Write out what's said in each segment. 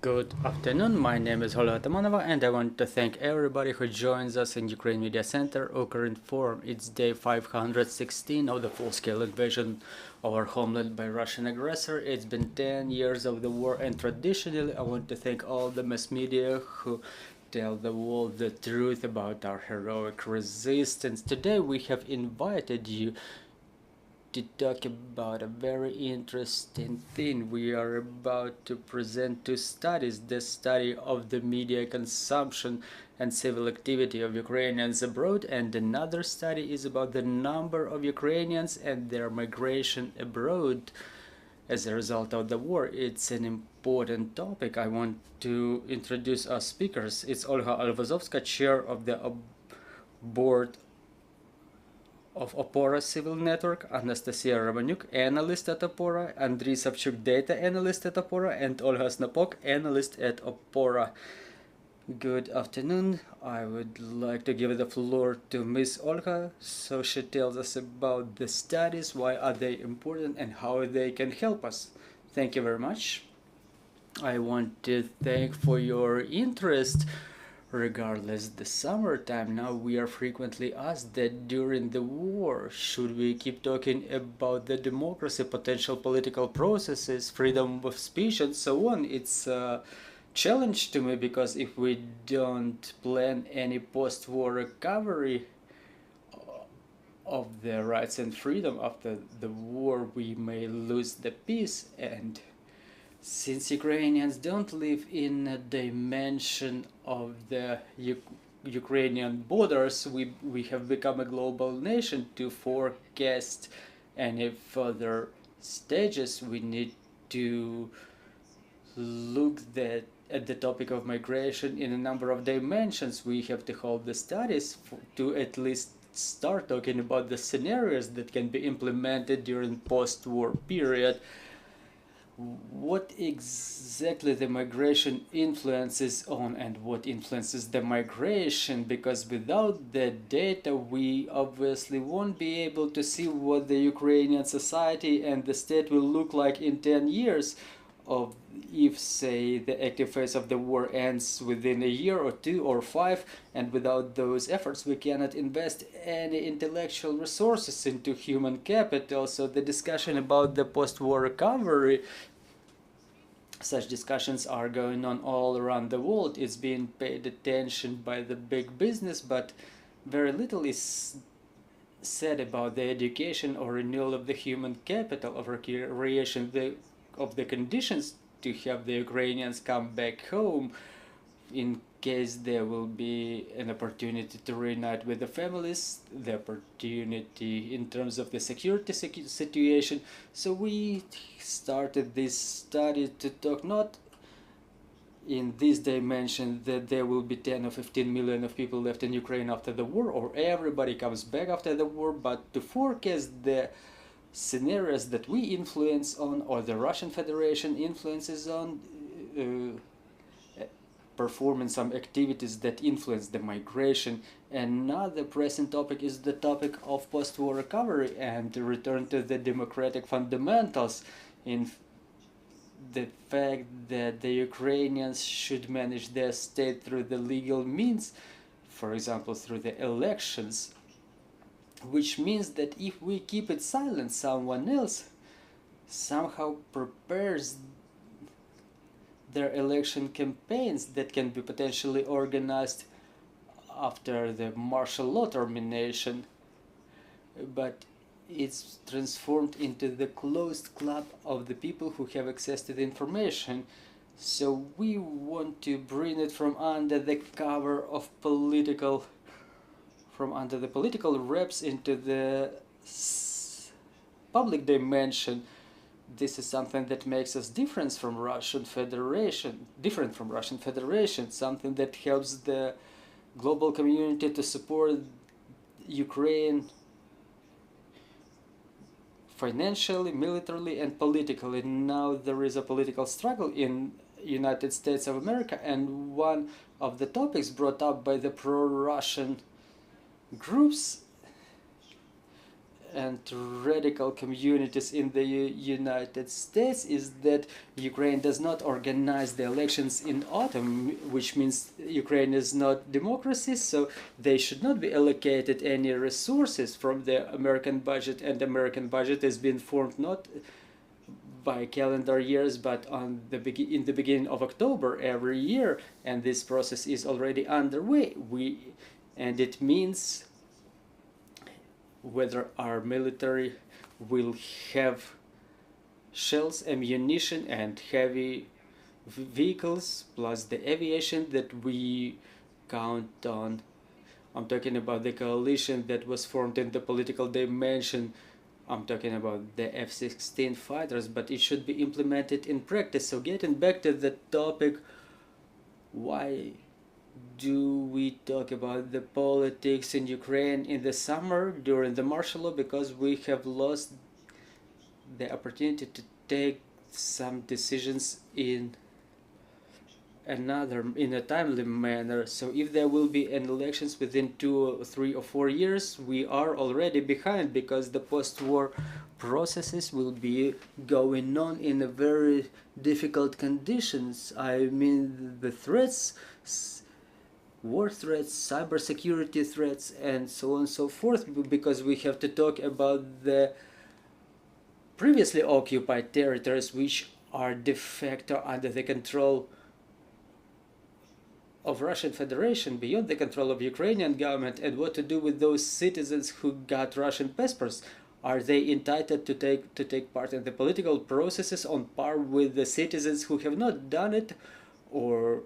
Good afternoon, my name is Olga and I want to thank everybody who joins us in Ukraine Media Center Current Forum. It's day 516 of the full-scale invasion of our homeland by Russian aggressor. It's been 10 years of the war, and traditionally I want to thank all the mass media who tell the world the truth about our heroic resistance. Today we have invited you to talk about a very interesting thing. We are about to present two studies: the study of the media consumption and civil activity of Ukrainians abroad, and another study is about the number of Ukrainians and their migration abroad as a result of the war. It's an important topic. I want to introduce our speakers. It's Olga Aivazovska, chair of the board of OPORA Civil Network, Anastasia Romaniuk, analyst at OPORA, Andriy Savchuk, data analyst at OPORA, and Olga Snapok, analyst at OPORA. Good afternoon. I would like to give the floor to Ms. Olga so she tells us about the studies, why are they important, and how they can help us. Thank you very much. I want to thank for your interest. Regardless the summertime, now we are frequently asked that during the war, should we keep talking about the democracy, potential political processes, freedom of speech, and so on. It's a challenge to me, because if we don't plan any post-war recovery of the rights and freedom after the war, we may lose the peace. And since Ukrainians don't live in a dimension of the Ukrainian borders, we have become a global nation. To forecast any further stages, we need to look at the topic of migration in a number of dimensions. We have to hold the studies to at least start talking about the scenarios that can be implemented during post-war period. What exactly the migration influences on, and what influences the migration, because without the data we obviously won't be able to see what the Ukrainian society and the state will look like in 10 years of, if say the active phase of the war ends within a year or 2 or 5, and without those efforts we cannot invest any intellectual resources into human capital. So the discussion about the post-war recovery, such discussions are going on all around the world. It's being paid attention by the big business, but very little is said about the education or renewal of the human capital, of recreation of the conditions to have the Ukrainians come back home in case there will be an opportunity to reunite with the families, the opportunity in terms of the security situation. So we started this study to talk not in this dimension that there will be 10 or 15 million of people left in Ukraine after the war, or everybody comes back after the war, but to forecast the scenarios that we influence on, or the Russian Federation influences on, performing some activities that influence the migration. Another pressing topic is the topic of post-war recovery and the return to the democratic fundamentals, in the fact that the Ukrainians should manage their state through the legal means, for example through the elections, which means that if we keep it silent, someone else somehow prepares their election campaigns that can be potentially organized after the martial law termination, but it's transformed into the closed club of the people who have access to the information. So we want to bring it from under the cover of political, from under the political reps into the public dimension. This is something that makes us different from Russian Federation, something that helps the global community to support Ukraine financially, militarily, and politically. Now there is a political struggle in United States of America, and one of the topics brought up by the pro-Russian groups and radical communities in the United States is that Ukraine does not organize the elections in autumn, which means Ukraine is not democracy, so they should not be allocated any resources from the American budget, and the American budget has been formed not by calendar years but on in the beginning of October every year, and this process is already underway. And it means whether our military will have shells, ammunition, and heavy vehicles, plus the aviation that we count on. I'm talking about the coalition that was formed in the political dimension. I'm talking about the F-16 fighters, but it should be implemented in practice. So getting back to the topic, why do we talk about the politics in Ukraine in the summer during the martial law? Because we have lost the opportunity to take some decisions in a timely manner. So if there will be an elections within 2 or 3 or 4 years, we are already behind, because the post-war processes will be going on in a very difficult conditions. I mean, the threats, war threats, cybersecurity threats, and so on and so forth, because we have to talk about the previously occupied territories which are de facto under the control of Russian Federation, beyond the control of Ukrainian government, and what to do with those citizens who got Russian passports. Are they entitled to take part in the political processes on par with the citizens who have not done it, or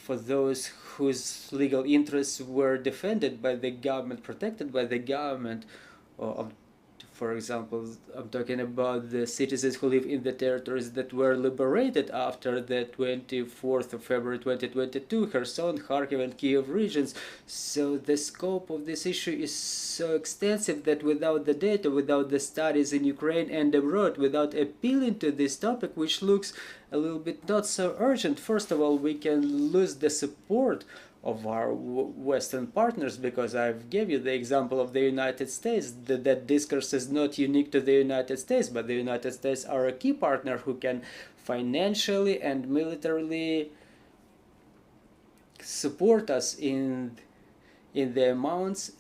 for those whose legal interests were defended by the government, protected by the government? For example, I'm talking about the citizens who live in the territories that were liberated after the 24th of February 2022, Kherson, Kharkiv, and Kiev regions. So the scope of this issue is so extensive that without the data, without the studies in Ukraine and abroad, without appealing to this topic, which looks a little bit not so urgent, first of all, we can lose the support of our Western partners, because I've gave you the example of the United States. That discourse is not unique to the United States, but the United States are a key partner who can financially and militarily support us in the amounts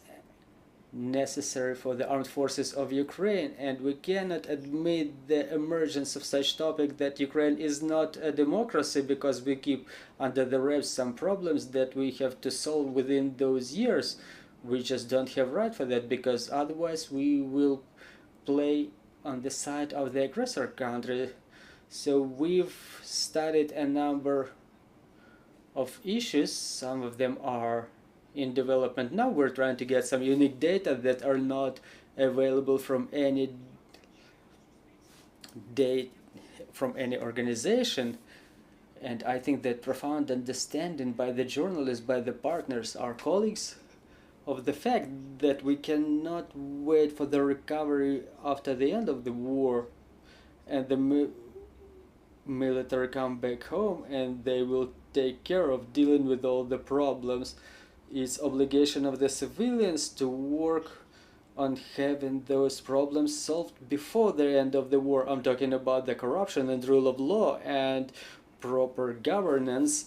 necessary for the armed forces of Ukraine, and we cannot admit the emergence of such topic that Ukraine is not a democracy because we keep under the wraps some problems that we have to solve within those years. We just don't have right for that, because otherwise we will play on the side of the aggressor country. So we've studied a number of issues. Some of them are in development now. We're trying to get some unique data that are not available from any organization, and I think that profound understanding by the journalists, by the partners, our colleagues, of the fact that we cannot wait for the recovery after the end of the war and the military come back home and they will take care of dealing with all the problems. It's obligation of the civilians to work on having those problems solved before the end of the war. I'm talking about the corruption and rule of law and proper governance,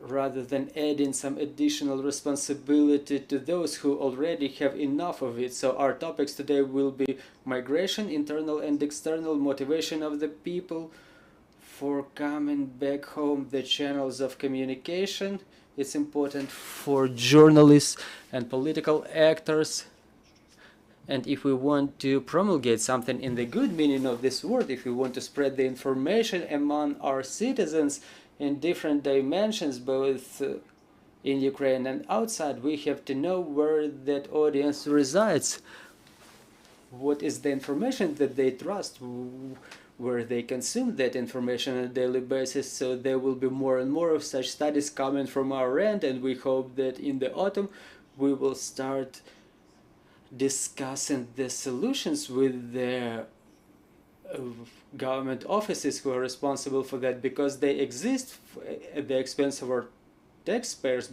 rather than adding some additional responsibility to those who already have enough of it. So our topics today will be migration, internal and external, motivation of the people for coming back home, the channels of communication. It's important for journalists and political actors. And if we want to promulgate something in the good meaning of this word, if we want to spread the information among our citizens in different dimensions, both in Ukraine and outside, we have to know where that audience resides. What is the information that they trust, where they consume that information on a daily basis. So there will be more and more of such studies coming from our end, and we hope that in the autumn we will start discussing the solutions with the government offices who are responsible for that, because they exist at the expense of our taxpayers,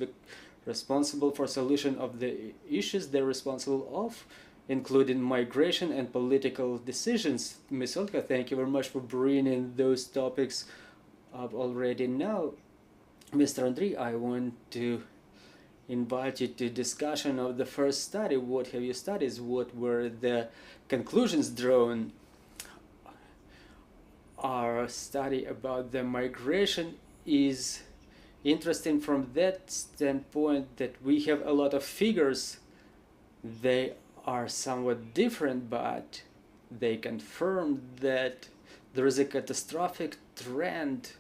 responsible for solution of the issues they're responsible of, including migration and political decisions. Ms. Olga, thank you very much for bringing those topics up already now. Mr. Andrei, I want to invite you to discussion of the first study. What have you studied? What were the conclusions drawn? Our study about the migration is interesting from that standpoint that we have a lot of figures. They are somewhat different, but they confirm that there is a catastrophic trend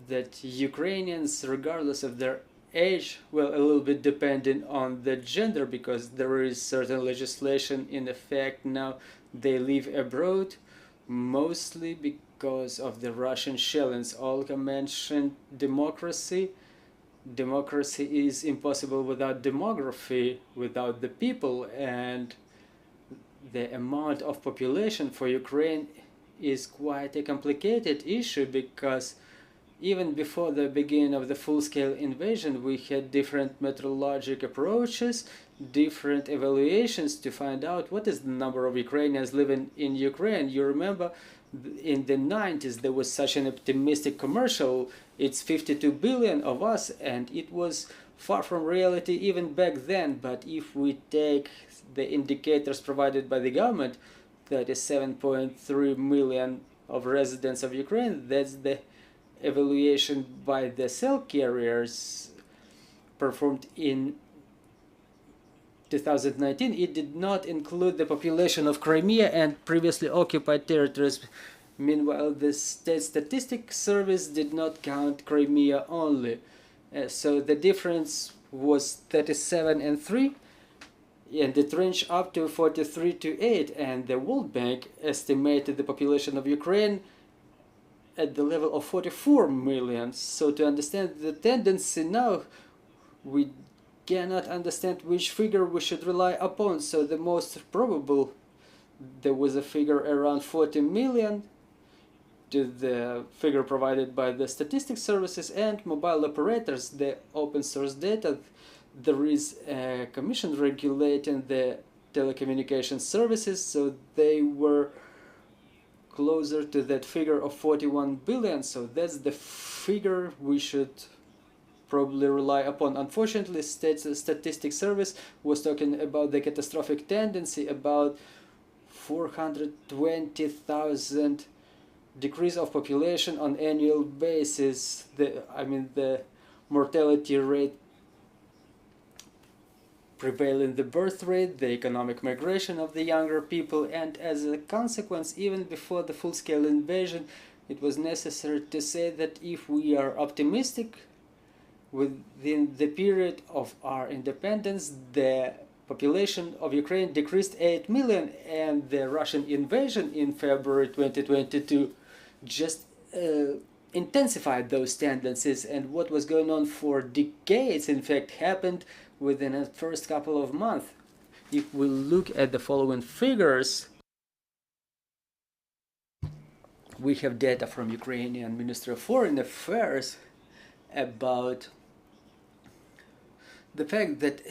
that Ukrainians, regardless of their age, well, a little bit depending on the gender, because there is certain legislation in effect now, they live abroad, mostly because of the Russian shellings. Olga mentioned democracy. Democracy is impossible without demography, without the people, and the amount of population for Ukraine is quite a complicated issue, because even before the beginning of the full-scale invasion, we had different methodologic approaches, different evaluations to find out what is the number of Ukrainians living in Ukraine. You remember in the 90s there was such an optimistic commercial, it's 52 billion of us, and it was far from reality even back then. But if we take the indicators provided by the government, that is 7.3 million of residents of Ukraine, that's the evaluation by the cell carriers performed in 2019. It did not include the population of Crimea and previously occupied territories. Meanwhile, the State Statistics Service did not count Crimea only. So the difference was 37 and 3, and it ranged up to 43 to 8, and the World Bank estimated the population of Ukraine at the level of 44 million. So to understand the tendency now, we cannot understand which figure we should rely upon. So the most probable, there was a figure around 40 million to the figure provided by the statistics services and mobile operators, the open source data. There is a commission regulating the telecommunication services, so they were closer to that figure of 41 billion. So that's the figure we should probably rely upon. Unfortunately, State Statistics Service was talking about the catastrophic tendency, about 420,000 decrease of population on annual basis. The mortality rate prevailing the birth rate, the economic migration of the younger people, and as a consequence, even before the full-scale invasion, it was necessary to say that if we are optimistic, within the period of our independence, the population of Ukraine decreased 8 million, and the Russian invasion in February 2022 just intensified those tendencies, and what was going on for decades, in fact, happened within the first couple of months. If we look at the following figures, we have data from Ukrainian Ministry of Foreign Affairs about the fact that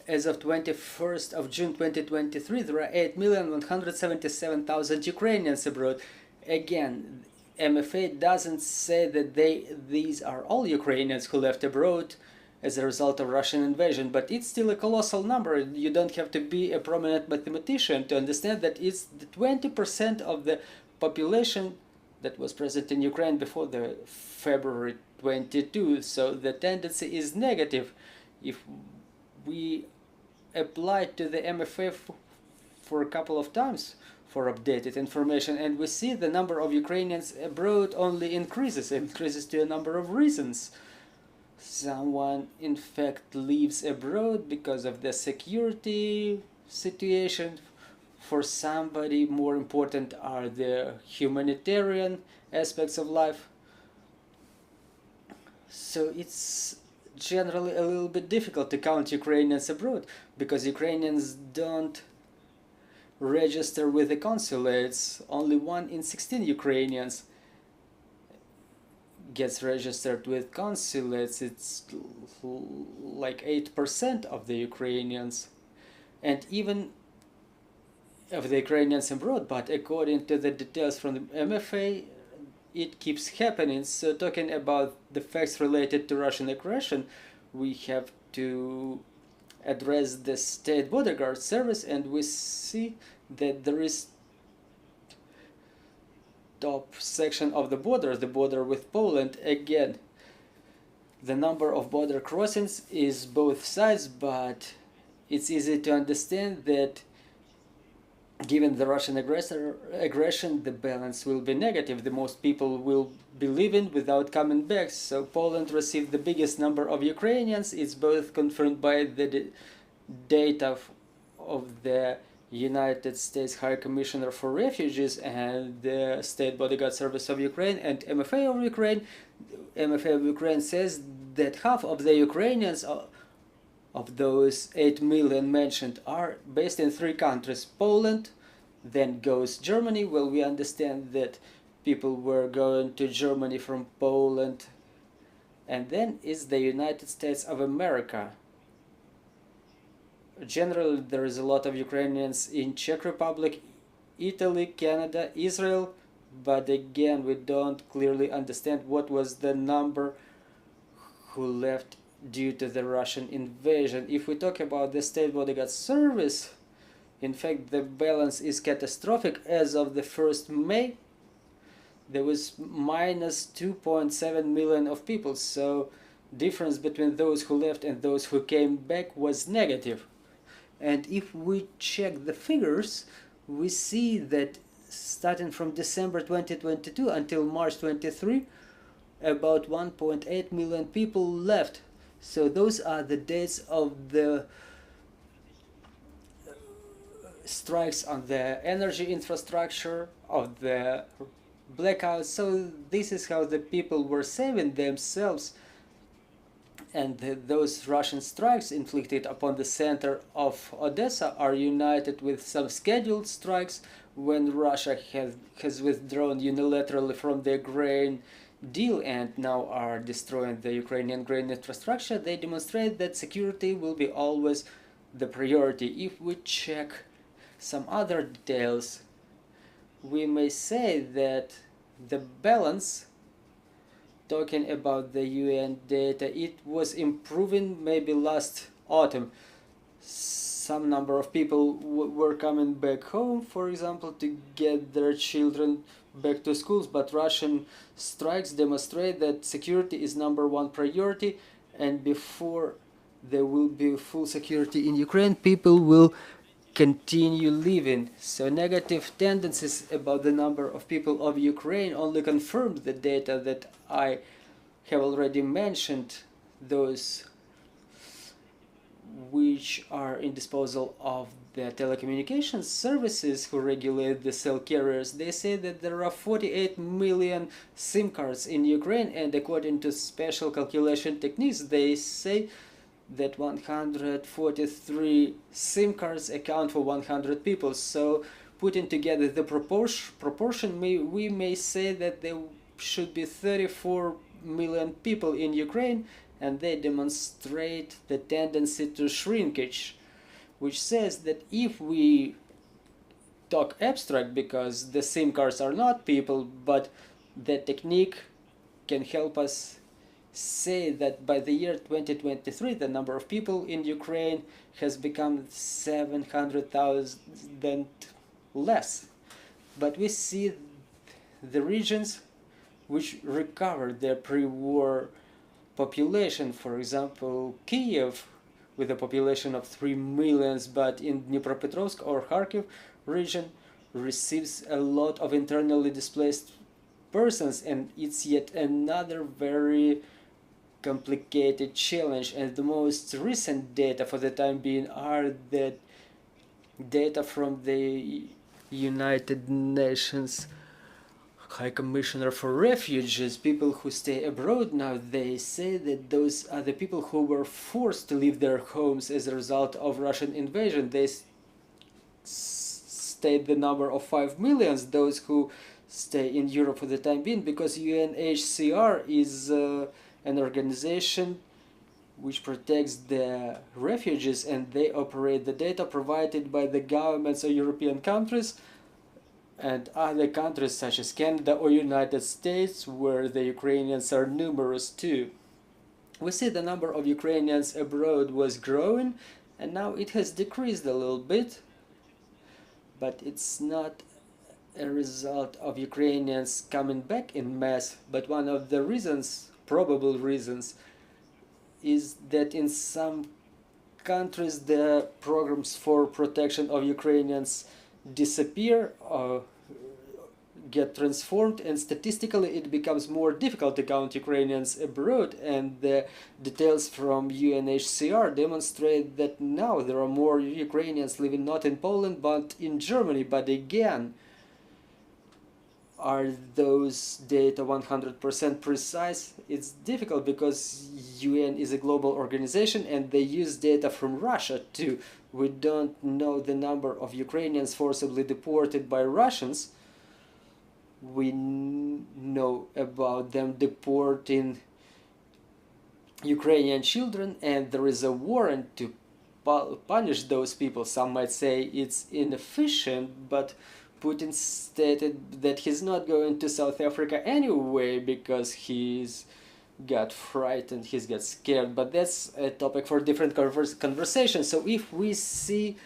as of 21st of June 2023, there are 8,177,000 Ukrainians abroad. Again, MFA doesn't say that these are all Ukrainians who left abroad as a result of Russian invasion, but it's still a colossal number. You don't have to be a prominent mathematician to understand that it's the 20% of the population that was present in Ukraine before the February 22. So the tendency is negative. If we apply to the MFA for a couple of times for updated information, and we see the number of Ukrainians abroad only increases to a number of reasons. Someone in fact lives abroad because of the security situation. For somebody, more important are the humanitarian aspects of life. So it's generally a little bit difficult to count Ukrainians abroad, because Ukrainians don't register with the consulates. Only 1 in 16 Ukrainians gets registered with consulates. It's like 8% of the Ukrainians. And even of the Ukrainians abroad, but according to the details from the MFA, it keeps happening. So talking about the facts related to Russian aggression, we have to address the state border guard service, and we see that there is top section of the border with Poland. Again, the number of border crossings is both sides, but it's easy to understand that given the Russian aggression, the balance will be negative. The most people will be leaving without coming back. So Poland received the biggest number of Ukrainians. It's both confirmed by the data of the United States High Commissioner for Refugees and the State Bodyguard Service of Ukraine and MFA of Ukraine. MFA of Ukraine says that half of the Ukrainians of those 8 million mentioned are based in 3 countries. Poland, then goes Germany. Well, we understand that people were going to Germany from Poland, and then is the United States of America. Generally, there is a lot of Ukrainians in Czech Republic, Italy, Canada, Israel, but again, we don't clearly understand what was the number who left due to the Russian invasion. If we talk about the State Bodyguard Service, in fact, the balance is catastrophic. As of the 1st May, there was minus 2.7 million of people, so difference between those who left and those who came back was negative. And if we check the figures, we see that starting from December 2022 until March 23, about 1.8 million people left. So those are the dates of the strikes on the energy infrastructure, of the blackouts. So this is how the people were saving themselves. And those Russian strikes inflicted upon the center of Odessa are united with some scheduled strikes when Russia has withdrawn unilaterally from the grain deal and now are destroying the Ukrainian grain infrastructure. They demonstrate that security will be always the priority. If we check some other details, we may say that the balance, talking about the UN data, it was improving maybe last autumn. Some number of people were coming back home, for example, to get their children back to schools, but Russian strikes demonstrate that security is #1 priority, and before there will be full security in Ukraine, people will continue living. So negative tendencies about the number of people of Ukraine only confirmed the data that I have already mentioned, those which are in disposal of the telecommunications services who regulate the cell carriers. They say that there are 48 million SIM cards in Ukraine, and according to special calculation techniques, they say that 143 SIM cards account for 100 people. So putting together the proportion, we may say that there should be 34 million people in Ukraine, and they demonstrate the tendency to shrinkage, which says that if we talk abstract, because the SIM cards are not people, but the technique can help us say that by the year 2023 the number of people in Ukraine has become 700,000 less. But we see the regions which recovered their pre-war population, for example Kiev with a population of 3 million, but in Dnipropetrovsk or Kharkiv region receives a lot of internally displaced persons, and it's yet another very complicated challenge. And the most recent data for the time being are the data from the United Nations High Commissioner for Refugees, people who stay abroad now. They say that those are the people who were forced to leave their homes as a result of Russian invasion. They state the number of 5 million, those who stay in Europe for the time being, because UNHCR is an organization which protects the refugees, and they operate the data provided by the governments of European countries and other countries such as Canada or United States, where the Ukrainians are numerous too. We see the number of Ukrainians abroad was growing, and now it has decreased a little bit, but it's not a result of Ukrainians coming back in mass, but one of the reasons, probable reasons, is that in some countries the programs for protection of Ukrainians disappear or get transformed, and statistically it becomes more difficult to count Ukrainians abroad, and the details from UNHCR demonstrate that now there are more Ukrainians living not in Poland but in Germany. But again, are those data 100% precise? It's difficult because UN is a global organization and they use data from Russia too. We don't know the number of Ukrainians forcibly deported by Russians. We know about them deporting Ukrainian children, and there is a warrant to punish those people. Some might say it's inefficient, but Putin stated that he's not going to South Africa anyway because he's got frightened, he's got scared. But that's a topic for different conversation. So if we see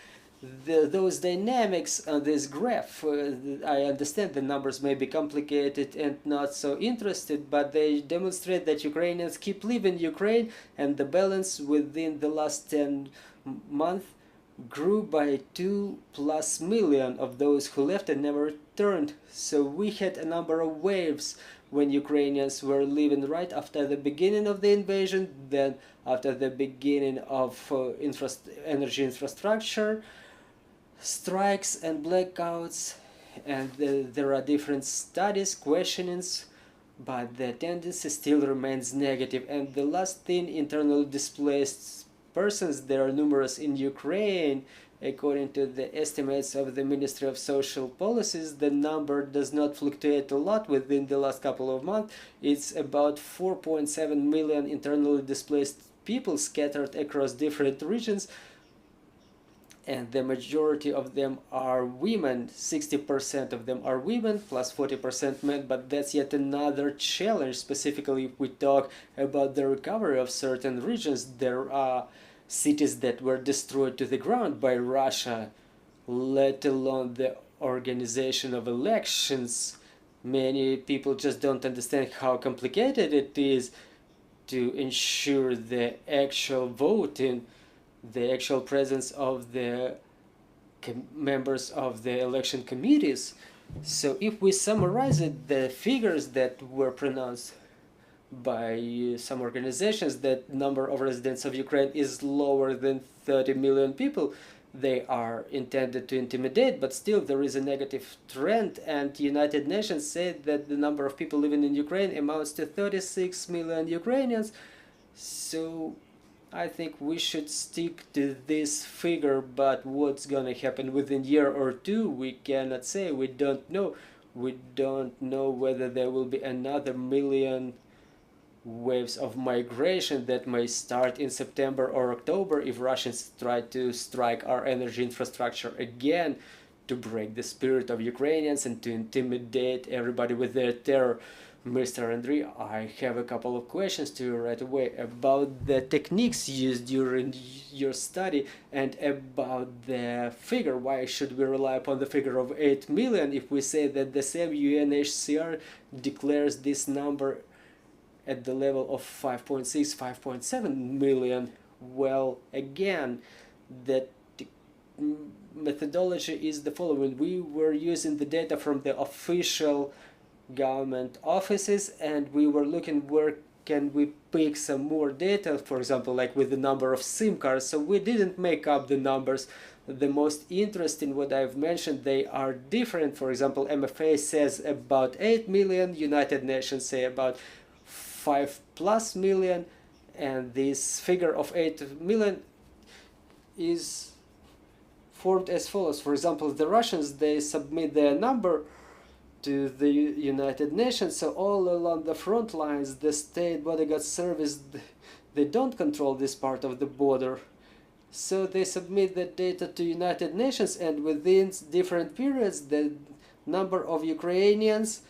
those dynamics on this graph, I understand the numbers may be complicated and not so interested, but they demonstrate that Ukrainians keep leaving Ukraine, and the balance within the last 10 months grew by 2+ million of those who left and never returned. So we had a number of waves when Ukrainians were leaving right after the beginning of the invasion, then after the beginning of energy infrastructure strikes and blackouts, and there are different studies, questionings, but the tendency still remains negative. And the last thing, internally displaced persons, there are numerous in Ukraine. According to the estimates of the Ministry of Social Policies, the number does not fluctuate a lot within the last couple of months. It's about 4.7 million internally displaced people scattered across different regions, and the majority of them are women. 60% of them are women, plus 40% men, but that's yet another challenge. Specifically, if we talk about the recovery of certain regions, there are cities that were destroyed to the ground by Russia, let alone the organization of elections. Many people just don't understand how complicated it is to ensure the actual voting, the actual presence of the members of the election committees. So if we summarize it, the figures that were pronounced by some organizations, that number of residents of Ukraine is lower than 30 million people. They are intended to intimidate, but still there is a negative trend, and United Nations said that the number of people living in Ukraine amounts to 36 million Ukrainians. So I think we should stick to this figure, but what's gonna happen within a year or two, we cannot say. We don't know. We don't know whether there will be another million waves of migration that may start in September or October if Russians try to strike our energy infrastructure again, to break the spirit of Ukrainians and to intimidate everybody with their terror. Mr. Andrei, I have a couple of questions to you right away about the techniques used during your study and about the figure. Why should we rely upon the figure of 8 million if we say that the same UNHCR declares this number at the level of 5.6, 5.7 million? Well, again, the methodology is the following. We were using the data from the official government offices, and we were looking where can we pick some more data, for example, like with the number of SIM cards. So we didn't make up the numbers. The most interesting, what I've mentioned, they are different. For example, MFA says about 8 million, United Nations say about 5+ million, and this figure of 8 million is formed as follows. For example, the Russians, they submit their number to the United Nations, so all along the front lines, the state bodyguard service, They don't control this part of the border. So they submit the data to United Nations, and within different periods the number of Ukrainians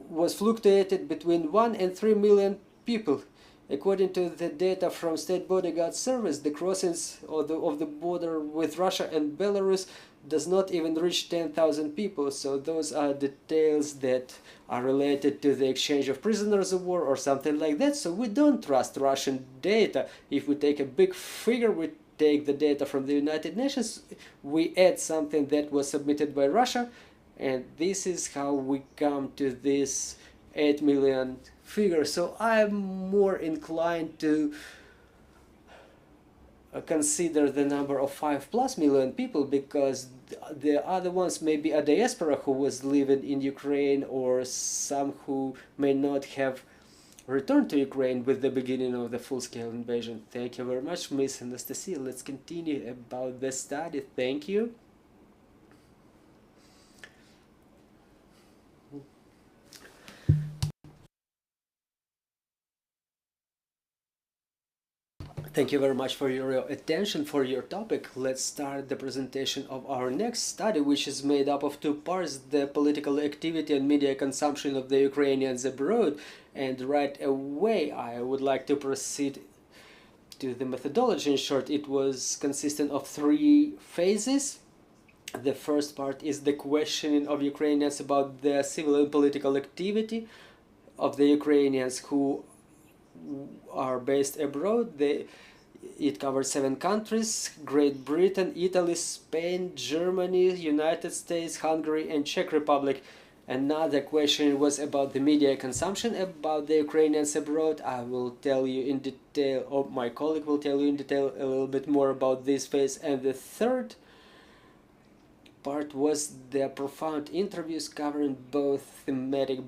was fluctuated between 1 and 3 million people. According to the data from State Bodyguard Service, the crossings of the border with Russia and Belarus does not even reach 10,000 people. So those are details that are related to the exchange of prisoners of war or something like that. So we don't trust Russian data. If we take a big figure, we take the data from the United Nations, we add something that was submitted by Russia, and this is how we come to this 8 million figure. So I'm more inclined to consider the number of 5+ million people, because the other ones may be a diaspora who was living in Ukraine, or some who may not have returned to Ukraine with the beginning of the full-scale invasion. Thank you very much, Miss Anastasia. Let's continue about the study. Thank you. Thank you very much for your attention, for your topic. Let's start the presentation of our next study, which is made up of 2 parts: the political activity and media consumption of the Ukrainians abroad. And right away, I would like to proceed to the methodology. In short, it was consistent of 3 phases. The first part is the questioning of Ukrainians about the civil and political activity of the Ukrainians who are based abroad. It covers 7 countries: Great Britain, Italy, Spain, Germany, United States, Hungary, and Czech Republic. Another question was about the media consumption about the Ukrainians abroad. I will tell you in detail, or my colleague will tell you in detail a little bit more about this phase. And the third part was the profound interviews covering both thematic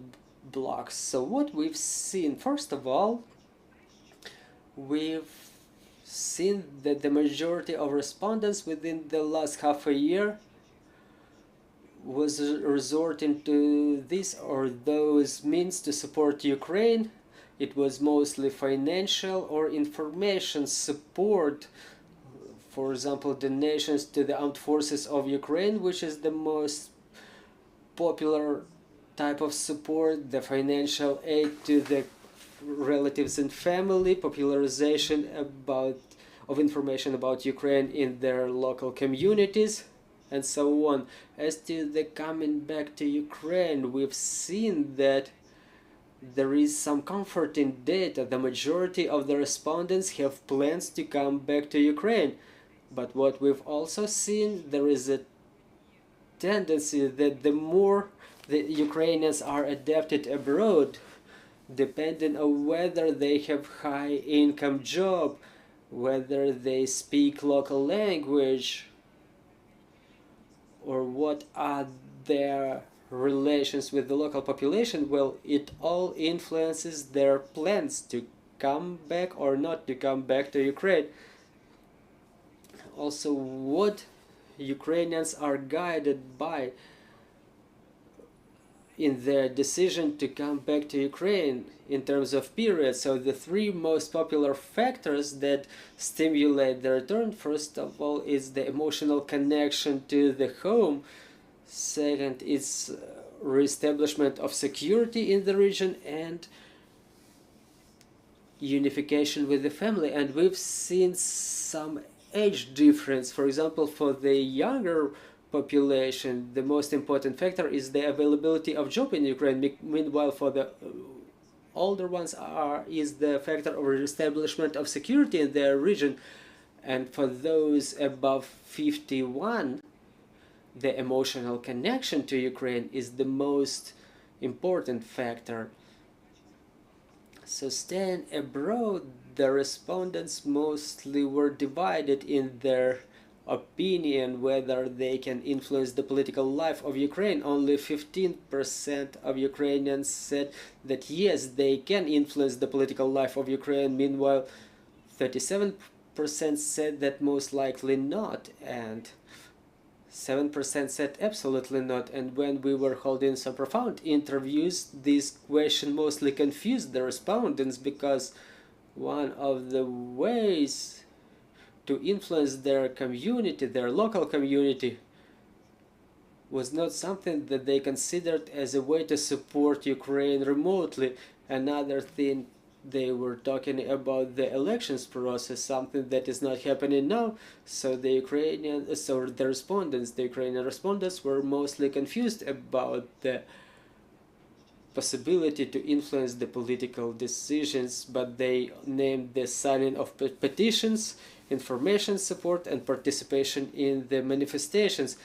blocks. So what we've seen, first of all, we've seen that the majority of respondents within the last half a year was resorting to this or those means to support Ukraine. It was mostly financial or information support. For example, donations to the armed forces of Ukraine, which is the most popular type of support, the financial aid to the relatives and family, popularization of information about Ukraine in their local communities, and so on. As to the coming back to Ukraine, we've seen that there is some comforting data. The majority of the respondents have plans to come back to Ukraine. But what we've also seen, there is a tendency that the more the Ukrainians are adapted abroad, depending on whether they have high income job, whether they speak local language, or what are their relations with the local population, well, it all influences their plans to come back or not to come back to Ukraine. Also, what Ukrainians are guided by in their decision to come back to Ukraine in terms of period. So the 3 most popular factors that stimulate the return, first of all, is the emotional connection to the home. Second, is reestablishment of security in the region and unification with the family. And we've seen some age difference. For example, for the younger population, the most important factor is the availability of job in Ukraine. Meanwhile, for the older ones is the factor of establishment of security in their region. And for those above 51, the emotional connection to Ukraine is the most important factor. So staying abroad, the respondents mostly were divided in their opinion whether they can influence the political life of Ukraine. Only 15% of Ukrainians said that yes, they can influence the political life of Ukraine. Meanwhile, 37% said that most likely not, and 7% said absolutely not. And when we were holding some profound interviews, this question mostly confused the respondents, because one of the ways to influence their community, their local community, was not something that they considered as a way to support Ukraine remotely. Another thing, they were talking about the elections process, something that is not happening now. So the Ukrainian respondents were mostly confused about the possibility to influence the political decisions, but they named the signing of petitions, information support, and participation in the manifestations.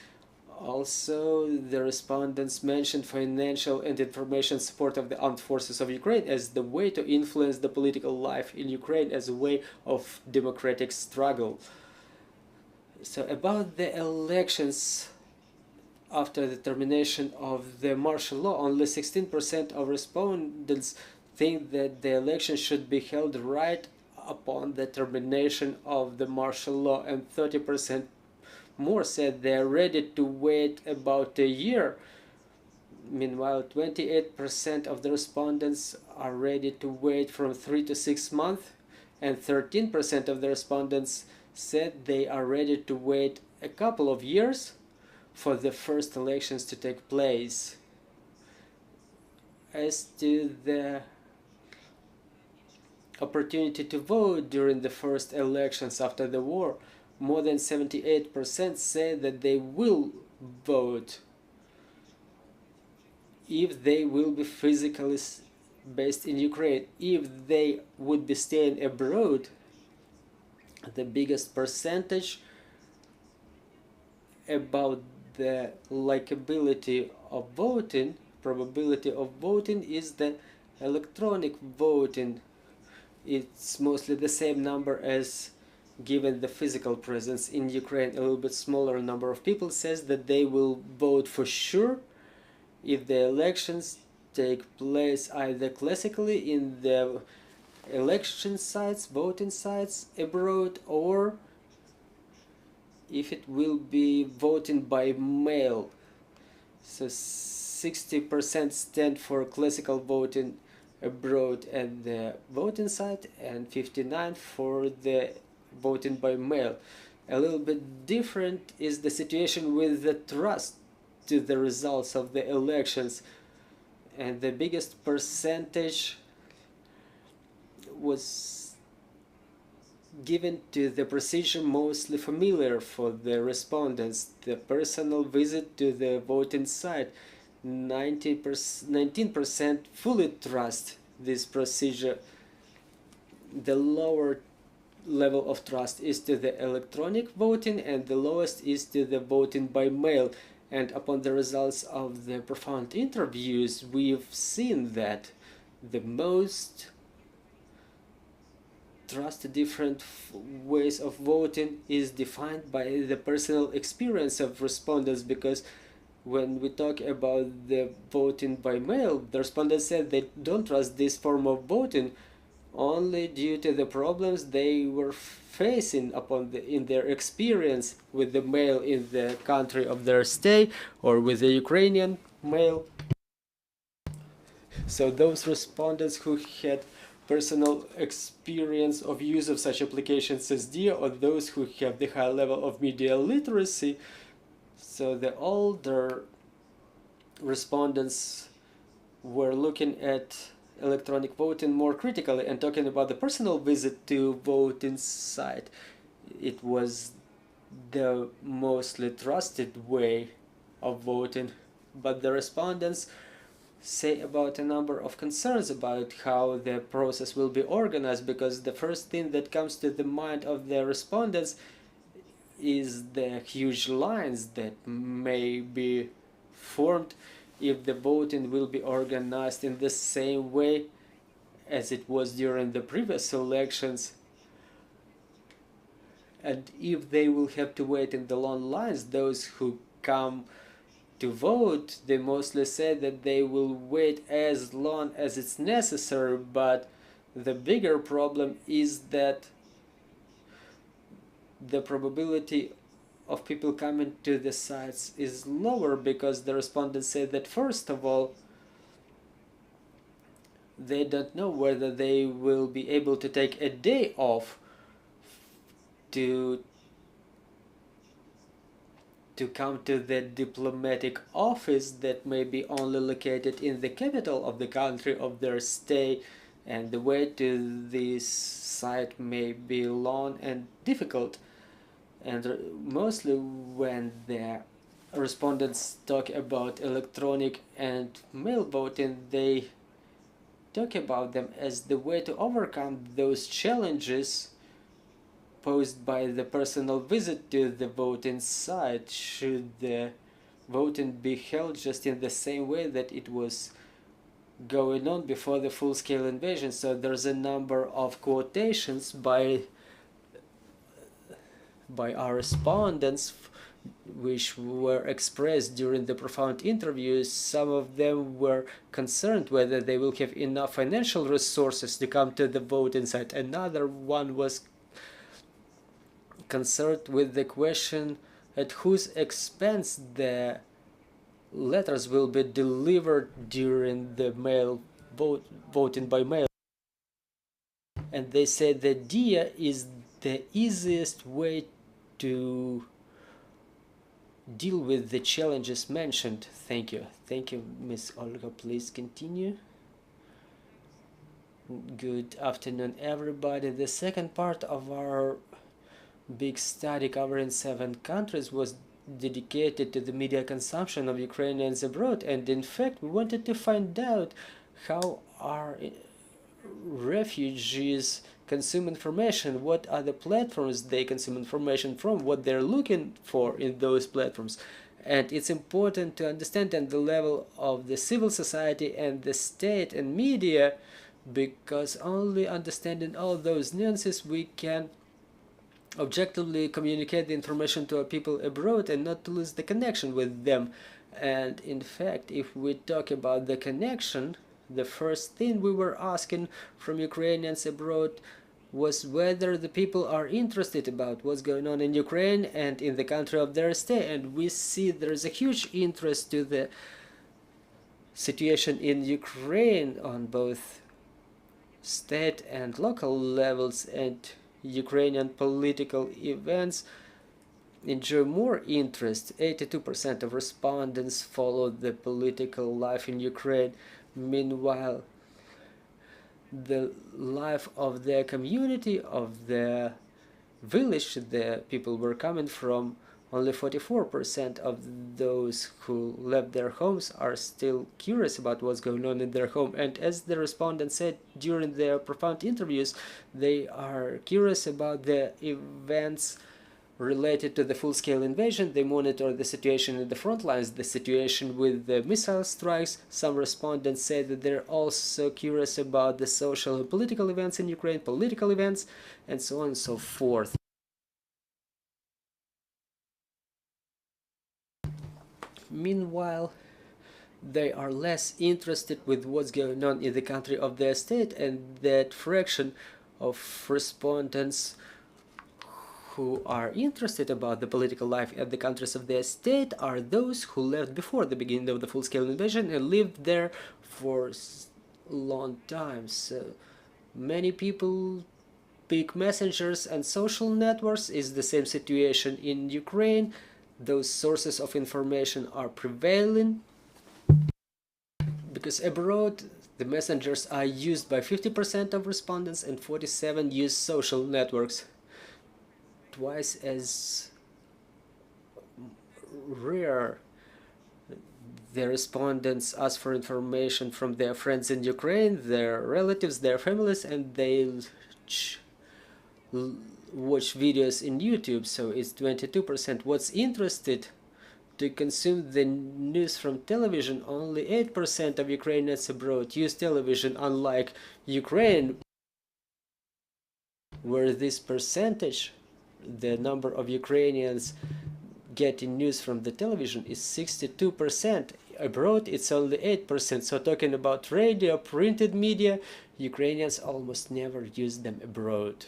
Also, the respondents mentioned financial and information support of the armed forces of Ukraine as the way to influence the political life in Ukraine as a way of democratic struggle. So about the elections, after the termination of the martial law, only 16% of respondents think that the election should be held right upon the termination of the martial law, and 30% more said they are ready to wait about a year. Meanwhile, 28% of the respondents are ready to wait from 3 to 6 months, and 13% of the respondents said they are ready to wait a couple of years for the first elections to take place. As to the opportunity to vote during the first elections after the war, more than 78% say that they will vote if they will be physically based in Ukraine. If they would be staying abroad, the biggest percentage about the likability of voting, probability of voting, is the electronic voting. It's mostly the same number as given the physical presence in Ukraine. A little bit smaller number of people says that they will vote for sure if the elections take place either classically in the election sites, voting sites abroad, or if it will be voting by mail. So 60% stand for classical voting abroad at the voting site, and 59% for the voting by mail. A little bit different is the situation with the trust to the results of the elections, and the biggest percentage was given to the procedure mostly familiar for the respondents, the personal visit to the voting site. 19% fully trust this procedure. The lower level of trust is to the electronic voting, and the lowest is to the voting by mail. And upon the results of the profound interviews, we've seen that the most trust different ways of voting is defined by the personal experience of respondents, because when we talk about the voting by mail, the respondents said they don't trust this form of voting only due to the problems they were facing in their experience with the mail in the country of their stay, or with the Ukrainian mail. So those respondents who had personal experience of use of such applications as DIA, or those who have the high level of media literacy, so the older respondents were looking at electronic voting more critically and talking about the personal visit to voting site. It was the mostly trusted way of voting, but the respondents say about a number of concerns about how the process will be organized, because the first thing that comes to the mind of the respondents is the huge lines that may be formed if the voting will be organized in the same way as it was during the previous elections. And if they will have to wait in the long lines, those who come to vote, they mostly say that they will wait as long as it's necessary, but the bigger problem is that the probability of people coming to the sites is lower, because the respondents say that first of all, they don't know whether they will be able to take a day off to come to the diplomatic office that may be only located in the capital of the country of their stay, and the way to this site may be long and difficult. And mostly when the respondents talk about electronic and mail voting, they talk about them as the way to overcome those challenges posed by the personal visit to the voting site, should the voting be held just in the same way that it was going on before the full-scale invasion. So there's a number of quotations by our respondents which were expressed during the profound interviews. Some of them were concerned whether they will have enough financial resources to come to the voting site. Another one was concerned with the question at whose expense the letters will be delivered during the voting by mail. And they said that DIA is the easiest way to deal with the challenges mentioned. Thank you. Thank you, Miss Olga. Please continue. Good afternoon, everybody. The second part of our big study covering 7 countries was dedicated to the media consumption of Ukrainians abroad, and in fact we wanted to find out how our refugees consume information, what are the platforms they consume information from, what they're looking for in those platforms. And it's important to understand at the level of the civil society and the state and media, because only understanding all those nuances we can objectively communicate the information to our people abroad and not to lose the connection with them. And in fact, if we talk about the connection, the first thing we were asking from Ukrainians abroad was whether the people are interested about what's going on in Ukraine and in the country of their stay. And we see there's a huge interest to the situation in Ukraine on both state and local levels, and Ukrainian political events enjoy more interest. 82% of respondents followed the political life in Ukraine. Meanwhile, the life of the community, of the village the people were coming from, only 44% of those who left their homes are still curious about what's going on in their home. And as the respondents said during their profound interviews, they are curious about the events related to the full-scale invasion. They monitor the situation in the front lines, the situation with the missile strikes. Some respondents say that they're also curious about the social and political events in Ukraine, political events, and so on and so forth. Meanwhile, they are less interested with what's going on in the country of their state, and that fraction of respondents who are interested about the political life at the countries of their state are those who left before the beginning of the full-scale invasion and lived there for a long time. So many people pick messengers and social networks. Is the same situation in Ukraine. Those sources of information are prevailing, because abroad the messengers are used by 50% of respondents and 47% use social networks. Twice as rare the respondents ask for information from their friends in Ukraine, their relatives, their families, and they watch videos in YouTube. So it's 22%. What's interested to consume the news from television, only 8% of Ukrainians abroad use television, unlike Ukraine, where this percentage, the number of Ukrainians getting news from the television, is 62%. Abroad it's only 8%. So talking about radio, printed media, Ukrainians almost never use them abroad.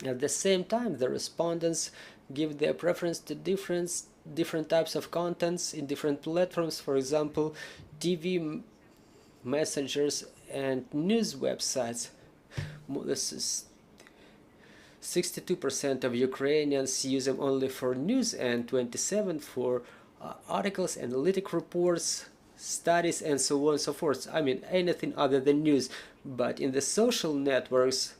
At the same time, the respondents give their preference to different types of contents in different platforms. For example, TV messengers and news websites. 62% of Ukrainians use them only for news, and 27% for articles, analytic reports, studies, and so on and so forth. I mean, anything other than news. But in the social networks,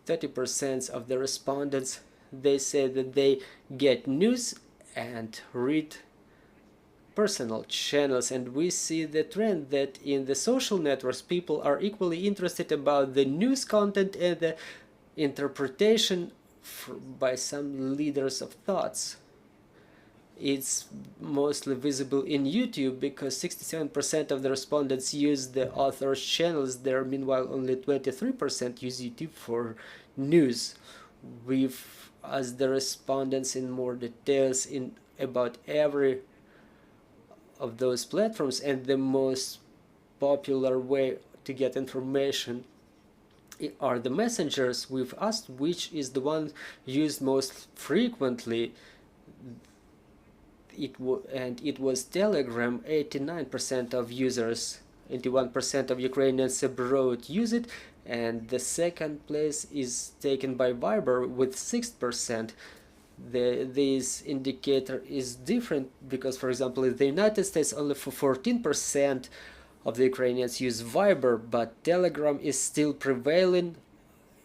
30% of the respondents, they say that they get news and read personal channels. And we see the trend that in the social networks, people are equally interested about the news content and the interpretation by some leaders of thoughts. It's mostly visible in YouTube because 67% of the respondents use the author's channels there. Meanwhile, only 23% use YouTube for news. We've asked the respondents in more details in about every of those platforms, and the most popular way to get information are the messengers. We've asked which is the one used most frequently. It was Telegram. 89% of users, 81% of Ukrainians abroad use it, and the second place is taken by Viber with 6%. This indicator is different because, for example, in the United States, only for 14% of the Ukrainians use Viber, but Telegram is still prevailing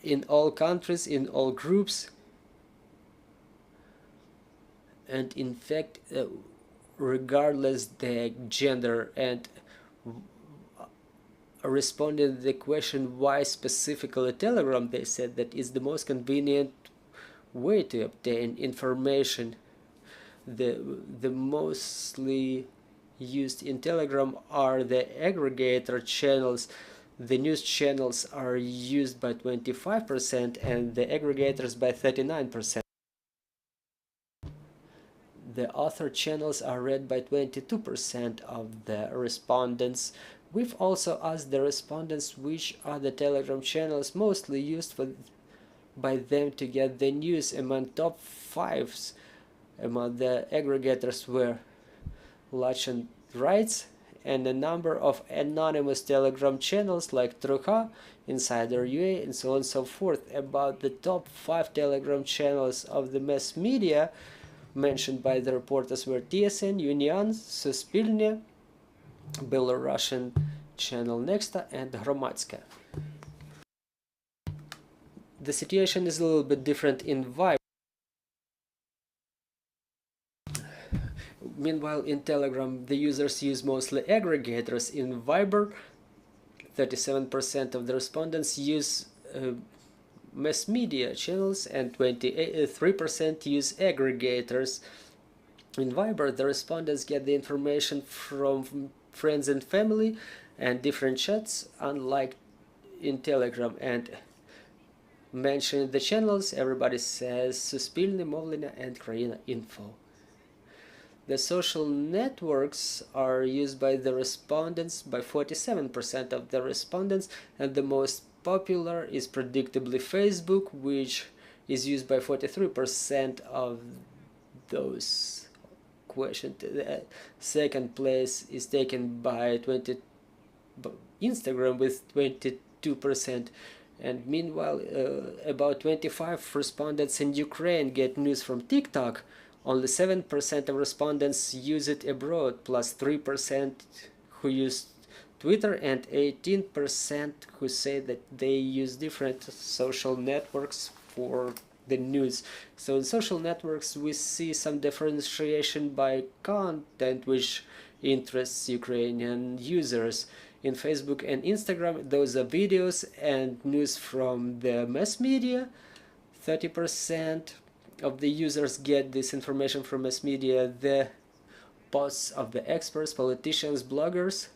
in all countries, in all groups. And in fact, regardless the gender, and responding to the question why specifically Telegram, they said that it's the most convenient way to obtain information. The mostly used in Telegram are the aggregator channels. The news channels are used by 25% and the aggregators by 39%. The author channels are read by 22% of the respondents. We've also asked the respondents which are the Telegram channels mostly used by them to get the news. Among top fives among the aggregators were Lachin Rights and a number of anonymous Telegram channels like Truha, Insider UA, and so on and so forth. About the top 5 Telegram channels of the mass media mentioned by the reporters were TSN, Union, Suspilne, Belarusian channel Nexta, and Hromadska. The situation is a little bit different in Viber. Meanwhile, in Telegram, the users use mostly aggregators. In Viber, 37% of the respondents use mass media channels and 23% use aggregators. In Viber, the respondents get the information from friends and family and different chats, unlike in Telegram. And mentioning the channels, everybody says Suspilne, Movlina, and Kraina Info. The social networks are used by the respondents, by 47% of the respondents, and the most popular is predictably Facebook, which is used by 43% of those questioned. The second place is taken by Instagram with 22%. And meanwhile, about 25 respondents in Ukraine get news from TikTok. Only 7% of respondents use it abroad, plus 3% who use Twitter, and 18% who say that they use different social networks for the news. So in social networks we see some differentiation by content which interests Ukrainian users. In Facebook and Instagram, those are videos and news from the mass media. 30% of the users get this information from mass media. The posts of the experts, politicians, bloggers,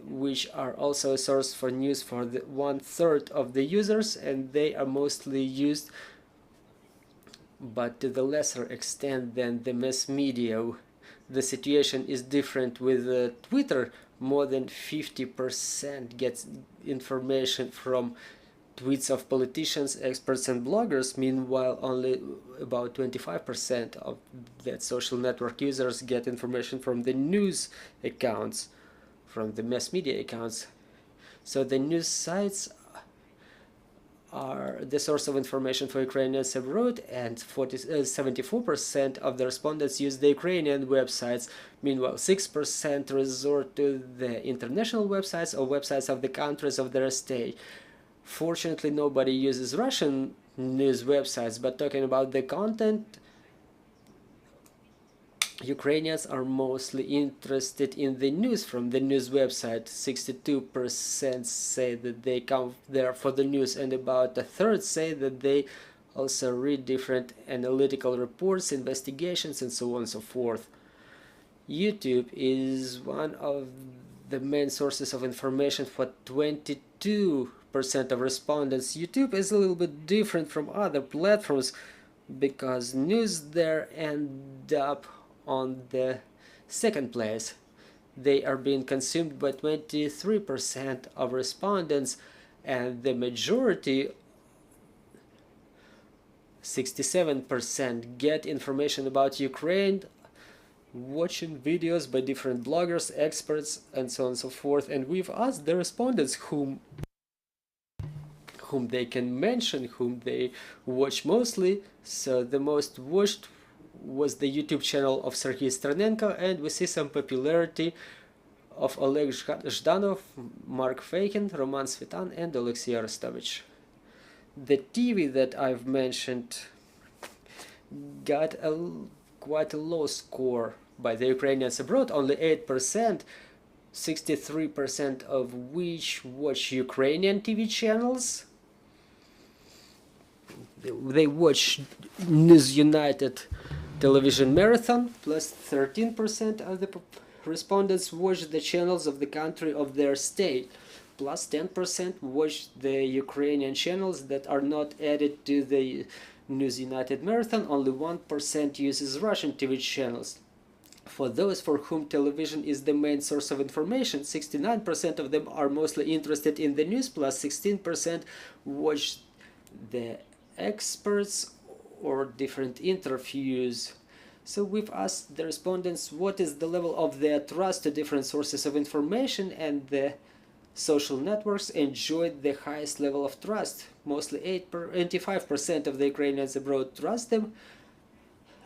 which are also a source for news for the 1/3 of the users, and they are mostly used, but to the lesser extent than the mass media. The situation is different with Twitter. More than 50% gets information from tweets of politicians, experts, and bloggers. Meanwhile, only about 25% of that social network users get information from the news accounts, from the mass media accounts. So the news sites are the source of information for Ukrainians abroad, and 74% of the respondents use the Ukrainian websites. Meanwhile, 6% resort to the international websites or websites of the countries of their stay. Fortunately, nobody uses Russian news websites, but talking about the content, Ukrainians are mostly interested in the news from the news website. 62% say that they come there for the news, and about a third say that they also read different analytical reports, investigations, and so on and so forth. YouTube is one of the main sources of information for 22% of respondents. YouTube is a little bit different from other platforms because news there end up on the second place. They are being consumed by 23% of respondents, and the majority, 67%, get information about Ukraine watching videos by different bloggers, experts, and so on and so forth. And we've asked the respondents whom they can mention, whom they watch mostly. So the most watched was the YouTube channel of Sergei Stranenko, and we see some popularity of Oleg Zhdanov, Mark Fakin, Roman Svitan, and Alexei Arestovich. The TV that I've mentioned got quite a low score by the Ukrainians abroad, only 8%, 63% of which watch Ukrainian TV channels. They watch News United Television Marathon, plus 13% of the respondents watch the channels of the country of their stay, plus 10% watch the Ukrainian channels that are not added to the News United Marathon. Only 1% uses Russian TV channels. For those for whom television is the main source of information, 69% of them are mostly interested in the news, plus 16% watch the experts or different interviews. So we've asked the respondents what is the level of their trust to different sources of information, and the social networks enjoyed the highest level of trust. Mostly 85% of the Ukrainians abroad trust them.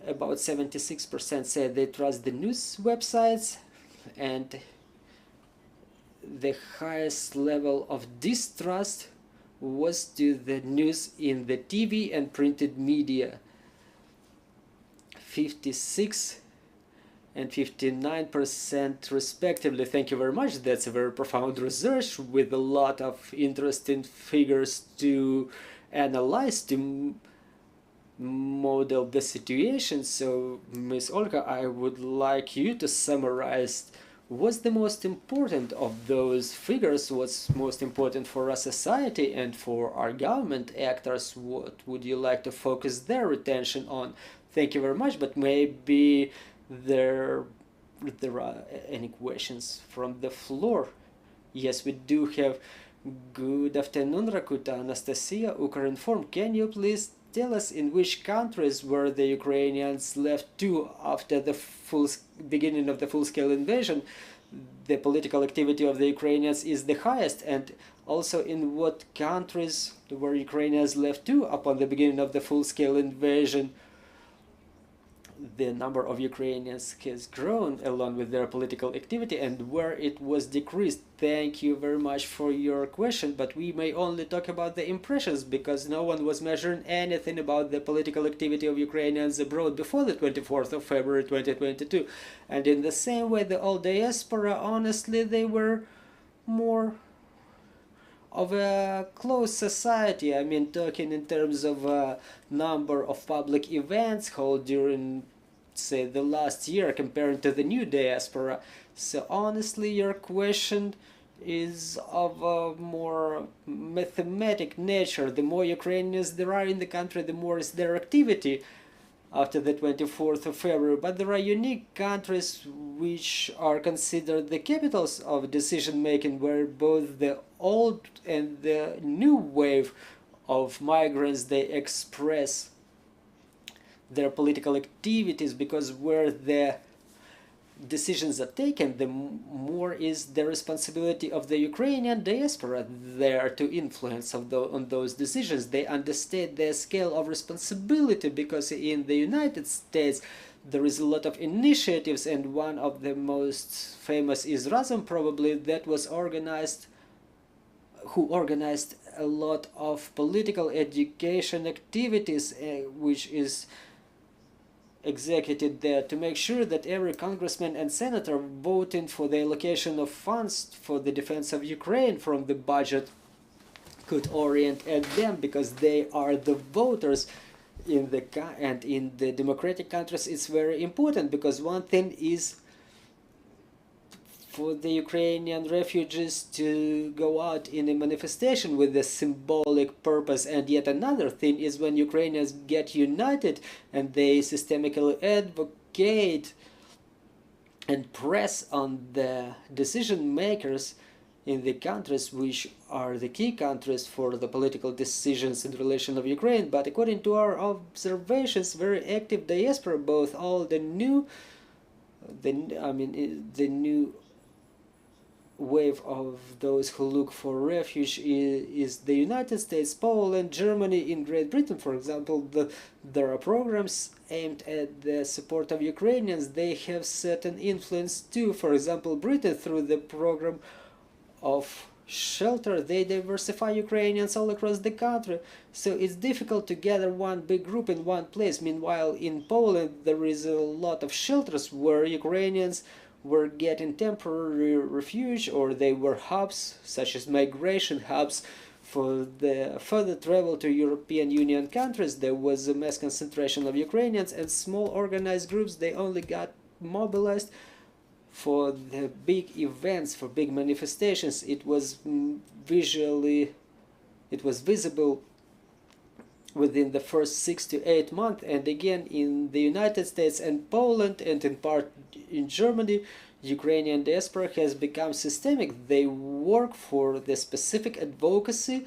About 76% said they trust the news websites, and the highest level of distrust was to the news in the TV and printed media. 56 and 59% respectively. Thank you very much. That's a very profound research with a lot of interesting figures to analyze, to model the situation. So, Ms. Olga, I would like you to summarize what's the most important of those figures, what's most important for our society and for our government actors. What would you like to focus their attention on? Thank you very much, but maybe there are any questions from the floor. Yes, we do have. Good afternoon, Rakuta, Anastasia, Ukrinform. Can you please tell us in which countries were the Ukrainians left to after the beginning of the full-scale invasion? The political activity of the Ukrainians is the highest, and also in what countries were Ukrainians left to upon the beginning of the full-scale invasion? The number of Ukrainians has grown along with their political activity, and where it was decreased. Thank you very much for your question, but we may only talk about the impressions because no one was measuring anything about the political activity of Ukrainians abroad before the 24th of February 2022. And in the same way, the old diaspora, honestly, they were more of a closed society. I mean, talking in terms of a number of public events held during, say, the last year compared to the new diaspora. So honestly, your question is of a more mathematic nature. The more Ukrainians there are in the country, the more is their activity after the 24th of February. But there are unique countries which are considered the capitals of decision-making, where both the old and the new wave of migrants, they express their political activities, because where the decisions are taken, the more is the responsibility of the Ukrainian diaspora there to influence on those decisions. They understand the scale of responsibility, because in the United States there is a lot of initiatives, and one of the most famous is Razum, probably, that was who organized a lot of political education activities, which is executed there to make sure that every congressman and senator voting for the allocation of funds for the defense of Ukraine from the budget could orient at them, because they are the voters in the democratic countries. It's very important, because one thing is for the Ukrainian refugees to go out in a manifestation with a symbolic purpose, and yet another thing is when Ukrainians get united and they systemically advocate and press on the decision makers in the countries which are the key countries for the political decisions in relation of Ukraine. But according to our observations, very active diaspora, both all the new wave of those who look for refuge is the United States, Poland, Germany. In Great Britain, for example, there are programs aimed at the support of Ukrainians. They have certain influence too. For example, Britain, through the program of shelter, they diversify Ukrainians all across the country. So it's difficult to gather one big group in one place. Meanwhile, in Poland, there is a lot of shelters where Ukrainians were getting temporary refuge, or they were hubs, such as migration hubs, for the further travel to European Union countries. There was a mass concentration of Ukrainians, and small organized groups, they only got mobilized for the big events, for big manifestations. It was visible within the first 6 to 8 months, and again in the United States and Poland, and in part in Germany, Ukrainian diaspora has become systemic. They work for the specific advocacy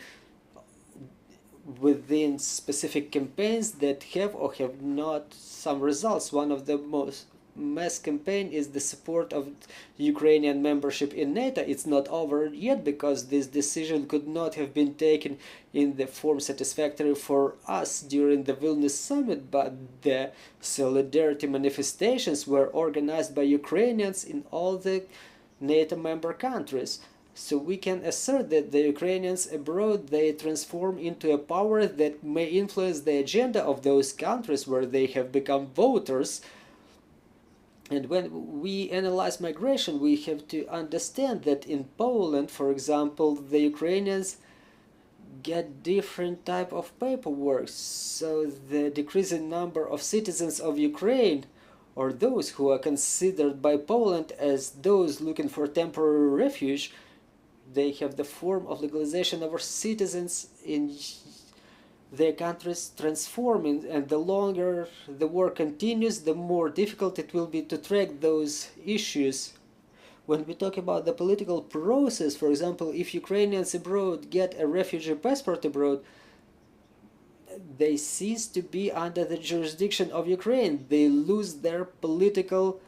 within specific campaigns that have or have not some results. One of the most mass campaign is the support of Ukrainian membership in NATO. It's not over yet, because this decision could not have been taken in the form satisfactory for us during the Vilnius summit, but the solidarity manifestations were organized by Ukrainians in all the NATO member countries. So we can assert that the Ukrainians abroad, they transform into a power that may influence the agenda of those countries where they have become voters. And when we analyze migration, we have to understand that in Poland, for example, the Ukrainians get different type of paperwork. So the decreasing number of citizens of Ukraine, or those who are considered by Poland as those looking for temporary refuge, they have the form of legalization of our citizens in their countries transforming, and the longer the war continues, the more difficult it will be to track those issues. When we talk about the political process, for example, if Ukrainians abroad get a refugee passport abroad, they cease to be under the jurisdiction of Ukraine. They lose their political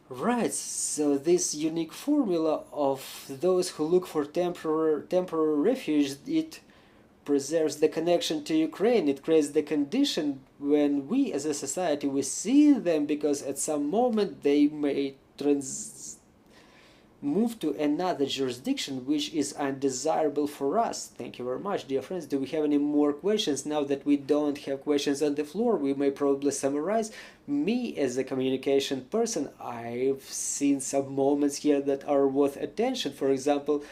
rights. So this unique formula of those who look for temporary refuge, it preserves the connection to Ukraine. It creates the condition when we as a society, we see them, because at some moment they may move to another jurisdiction which is undesirable for us. Thank you very much, dear friends. Do we have any more questions? Now that we don't have questions on the floor, we may probably summarize. Me as a communication person, I've seen some moments here that are worth attention. For example,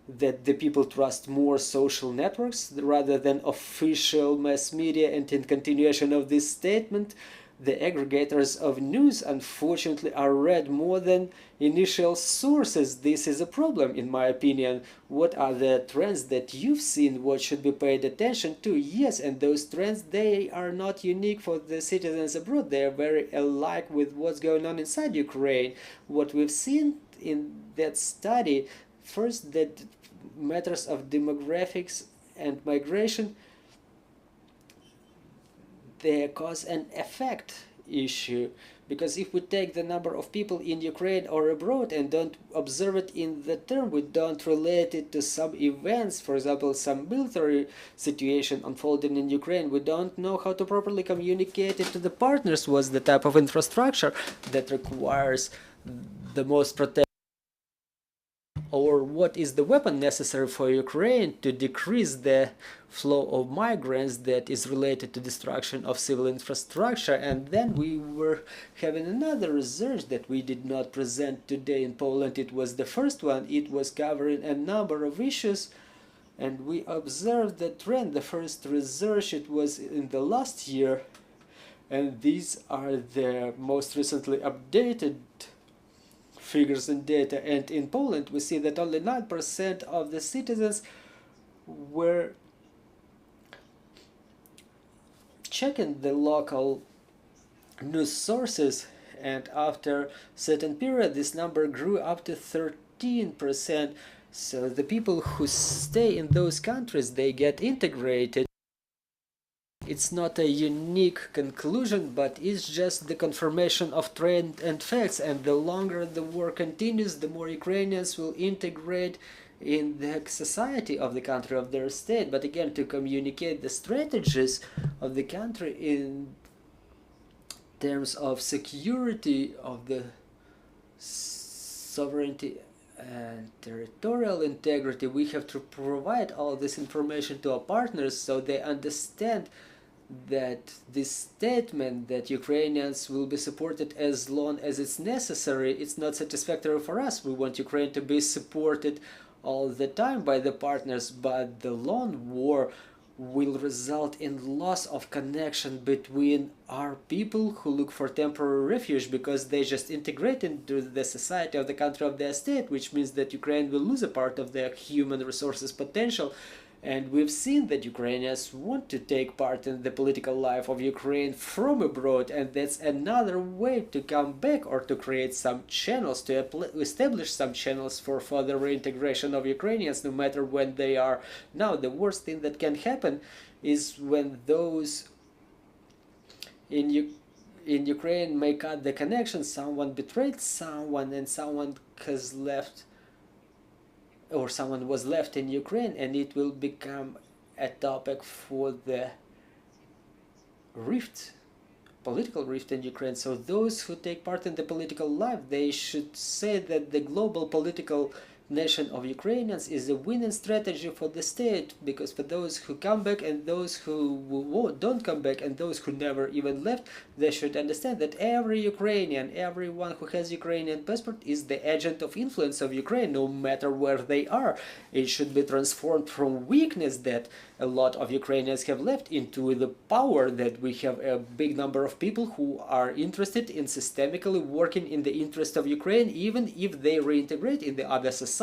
that the people trust more social networks rather than official mass media, and in continuation of this statement, the aggregators of news unfortunately are read more than initial sources. This is a problem, in my opinion. What are the trends that you've seen? What should be paid attention to? Yes, and those trends, they are not unique for the citizens abroad. They are very alike with what's going on inside Ukraine. What we've seen in that study, first, that matters of demographics and migration, they cause an effect issue, Because if we take the number of people in Ukraine or abroad and don't observe it in the term, we don't relate it to some events, for example, some military situation unfolding in Ukraine, we don't know how to properly communicate it to the partners, what's the type of infrastructure that requires the most protection, or what is the weapon necessary for Ukraine to decrease the flow of migrants that is related to destruction of civil infrastructure. And then we were having another research that we did not present today in Poland. It was the first one. It was covering a number of issues, and we observed the trend. The first research, it was in the last year, and these are the most recently updated figures and data. And in Poland we see that only 9% of the citizens were checking the local news sources, and after a certain period this number grew up to 13%. So the people who stay in those countries, they get integrated. It's not a unique conclusion, but it's just the confirmation of trend and facts, and the longer the war continues, the more Ukrainians will integrate in the society of the country, of their state. But again, to communicate the strategies of the country in terms of security, of the sovereignty and territorial integrity, we have to provide all this information to our partners so they understand that this statement that Ukrainians will be supported as long as it's necessary, it's not satisfactory for us. We want Ukraine to be supported all the time by the partners, but the long war will result in loss of connection between our people who look for temporary refuge because they just integrate into the society of the country of their state, which means that Ukraine will lose a part of their human resources potential. And we've seen that Ukrainians want to take part in the political life of Ukraine from abroad, and that's another way to come back or to create some channels, to establish some channels for further reintegration of Ukrainians, no matter when they are. Now, the worst thing that can happen is when those in Ukraine may cut the connection, someone betrayed someone and someone has left, or someone was left in Ukraine, and it will become a topic for the rift, political rift in Ukraine. So those who take part in the political life, they should say that the global political nation of Ukrainians is a winning strategy for the state, because for those who come back and those who don't come back and those who never even left, they should understand that every Ukrainian, everyone who has Ukrainian passport is the agent of influence of Ukraine, no matter where they are. It should be transformed from weakness that a lot of Ukrainians have left into the power, that we have a big number of people who are interested in systemically working in the interest of Ukraine, even if they reintegrate in the other societies,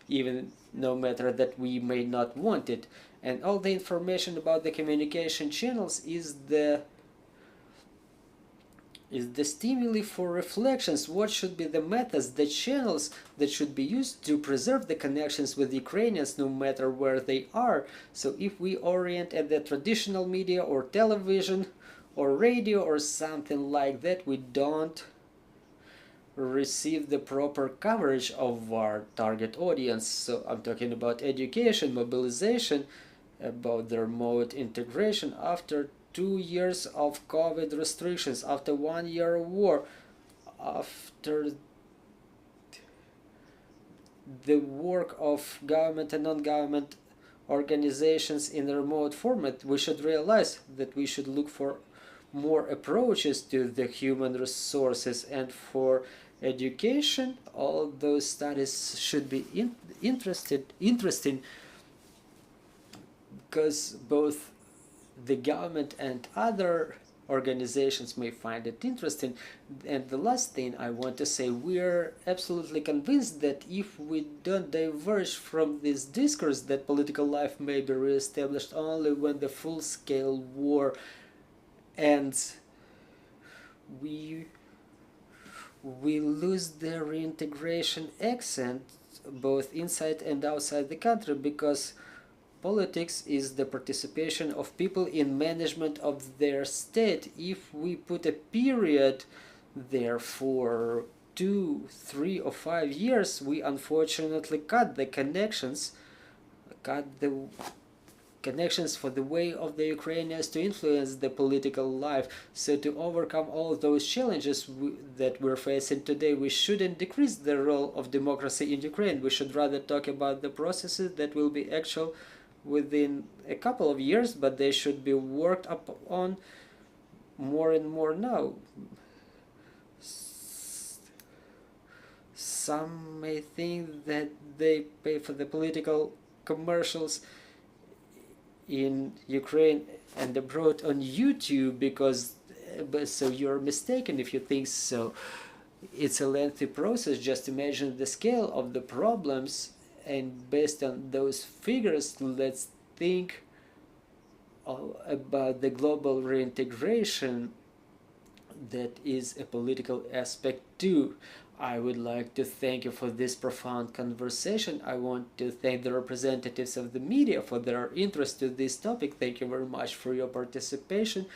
even no matter that we may not want it. And all the information about the communication channels is the stimuli for reflections. What should be the methods, the channels that should be used to preserve the connections with Ukrainians no matter where they are? So if we orient at the traditional media or television or radio or something like that, we don't receive the proper coverage of our target audience. So I'm talking about education, mobilization, about the remote integration after 2 years of COVID restrictions, after 1 year of war, after the work of government and non-government organizations in a remote format, we should realize that we should look for more approaches to the human resources. And for education, all those studies should be interesting, because both the government and other organizations may find it interesting. And the last thing I want to say, we're absolutely convinced that if we don't diverge from this discourse that political life may be reestablished only when the full-scale war ends, we lose the reintegration accent both inside and outside the country, because politics is the participation of people in management of their state. If we put a period there for 2, 3, or 5 years, we unfortunately cut the connections for the way of the Ukrainians to influence the political life. So to overcome all those challenges that we're facing today, we shouldn't decrease the role of democracy in Ukraine. We should rather talk about the processes that will be actual within a couple of years, but they should be worked upon more and more now. Some may think that they pay for the political commercials in Ukraine and abroad on YouTube so you're mistaken if you think so. It's a lengthy process. Just imagine the scale of the problems, and based on those figures, let's think about the global reintegration that is a political aspect too. I would like to thank you for this profound conversation. I want to thank the representatives of the media for their interest to this topic. Thank you very much for your participation.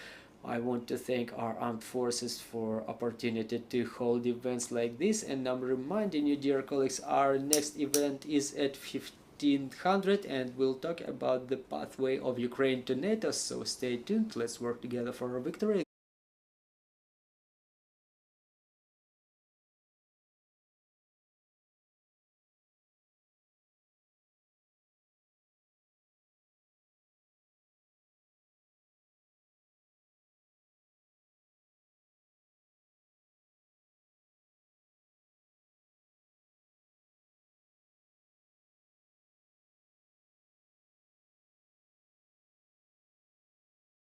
I want to thank our armed forces for opportunity to hold events like this, and I'm reminding you, dear colleagues, our next event is at 1500 and we'll talk about the pathway of Ukraine to NATO, so stay tuned. Let's work together for a victory.